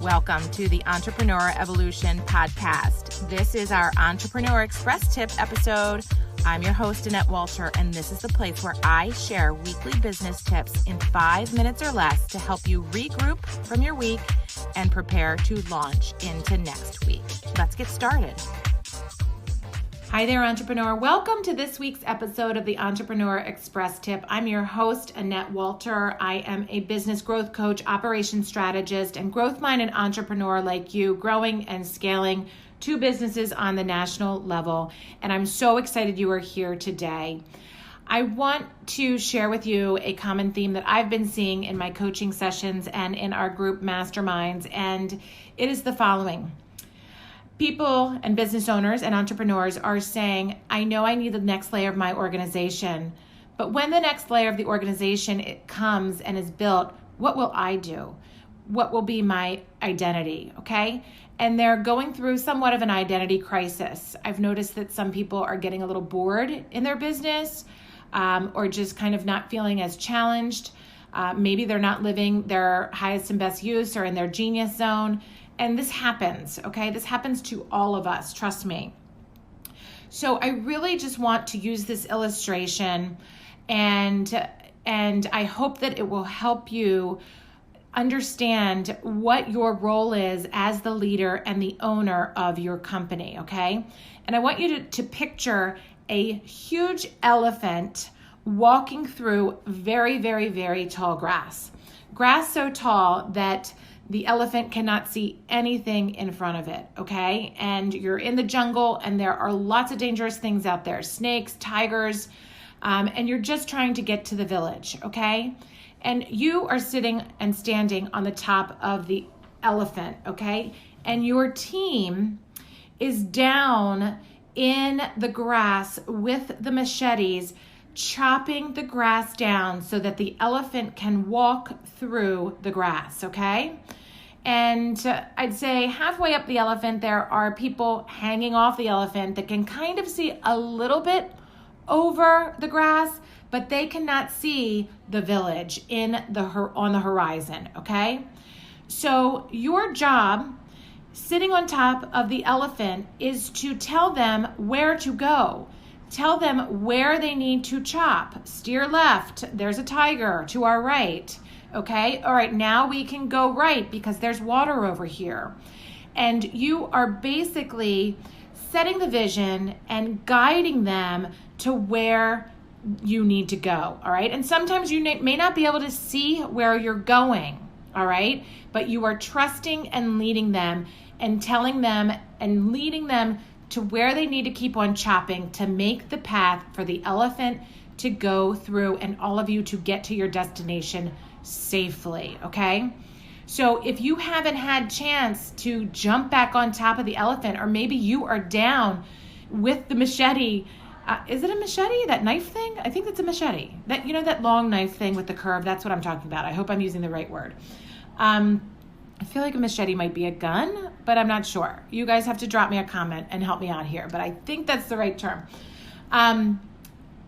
Welcome to the Entrepreneur Evolution Podcast. This is our Entrepreneur Express Tip episode. I'm your host, Annette Walter, and this is the place where I share weekly business tips in 5 minutes or less to help you regroup from your week and prepare to launch into next week. Let's get started. Hi there, entrepreneur. Welcome to this week's episode of the Entrepreneur Express Tip. I'm your host, Annette Walter. I am a business growth coach, operations strategist, and growth-minded entrepreneur like you, growing and scaling 2 businesses on the national level. And I'm so excited you are here today. I want to share with you a common theme that I've been seeing in my coaching sessions and in our group Masterminds, and it is the following. People and business owners and entrepreneurs are saying, I know I need the next layer of my organization, but when the next layer of the organization comes and is built, what will I do? What will be my identity? Okay. And they're going through somewhat of an identity crisis. I've noticed that some people are getting a little bored in their business or just kind of not feeling as challenged. Maybe they're not living their highest and best use or in their genius zone. And this happens, okay? This happens to all of us, trust me. So I really just want to use this illustration and I hope that it will help you understand what your role is as the leader and the owner of your company, okay? And I want you to picture a huge elephant walking through very, very, very tall grass. Grass so tall that the elephant cannot see anything in front of it, okay? And you're in the jungle and there are lots of dangerous things out there, snakes, tigers, and you're just trying to get to the village, okay? And you are sitting and standing on the top of the elephant, okay? And your team is down in the grass with the machetes, chopping the grass down so that the elephant can walk through the grass, okay? And I'd say halfway up the elephant, there are people hanging off the elephant that can kind of see a little bit over the grass, but they cannot see the village on the horizon, okay? So your job sitting on top of the elephant is to tell them where to go. Tell them where they need to chop. Steer left. There's a tiger to our right. Okay. All right. Now we can go right because there's water over here. And you are basically setting the vision and guiding them to where you need to go. All right. And sometimes you may not be able to see where you're going. All right. But you are trusting and leading them and telling them and leading them to where they need to keep on chopping to make the path for the elephant to go through and all of you to get to your destination safely, okay? So if you haven't had chance to jump back on top of the elephant, or maybe you are down with the machete, is it a machete, that knife thing? I think it's a machete. That long knife thing with the curve, that's what I'm talking about. I hope I'm using the right word. I feel like a machete might be a gun, but I'm not sure. You guys have to drop me a comment and help me out here, but I think that's the right term.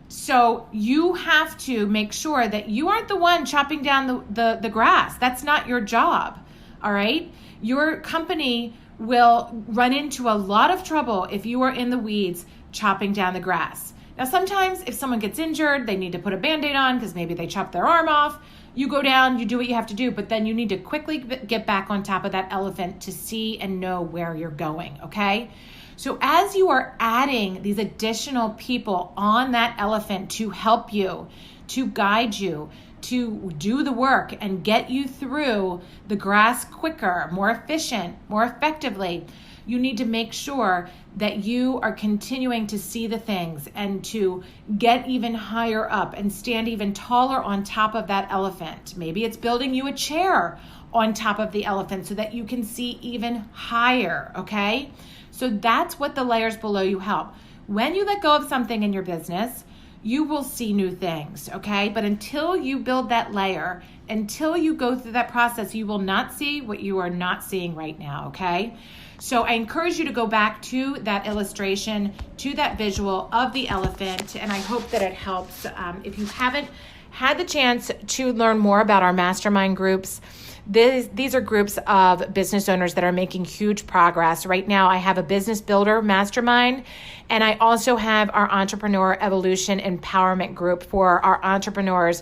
So you have to make sure that you aren't the one chopping down the grass. That's not your job, all right? Your company will run into a lot of trouble if you are in the weeds chopping down the grass. Now, sometimes if someone gets injured, they need to put a Band-Aid on because maybe they chopped their arm off. You go down, you do what you have to do, but then you need to quickly get back on top of that elephant to see and know where you're going, okay? So as you are adding these additional people on that elephant to help you, to guide you, to do the work and get you through the grass quicker, more efficient, more effectively, you need to make sure that you are continuing to see the things and to get even higher up and stand even taller on top of that elephant. Maybe it's building you a chair on top of the elephant so that you can see even higher, okay? So that's what the layers below you help. When you let go of something in your business, you will see new things, okay? But until you build that layer, until you go through that process, you will not see what you are not seeing right now, okay? So I encourage you to go back to that illustration, to that visual of the elephant, and I hope that it helps. If you haven't had the chance to learn more about our mastermind groups, These are groups of business owners that are making huge progress. Right now, I have a business builder mastermind, and I also have our Entrepreneur Evolution Empowerment Group for our entrepreneurs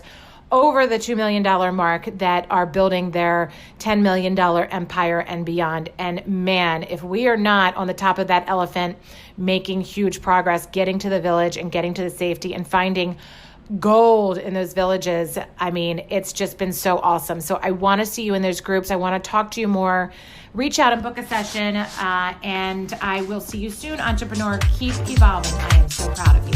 over the $2 million mark that are building their $10 million empire and beyond. And man, if we are not on the top of that elephant, making huge progress, getting to the village and getting to the safety and finding gold in those villages, I mean, it's just been so awesome. So I want to see you in those groups. I want to talk to you more. Reach out and book a session, and I will see you soon, entrepreneur. Keep evolving. I am so proud of you.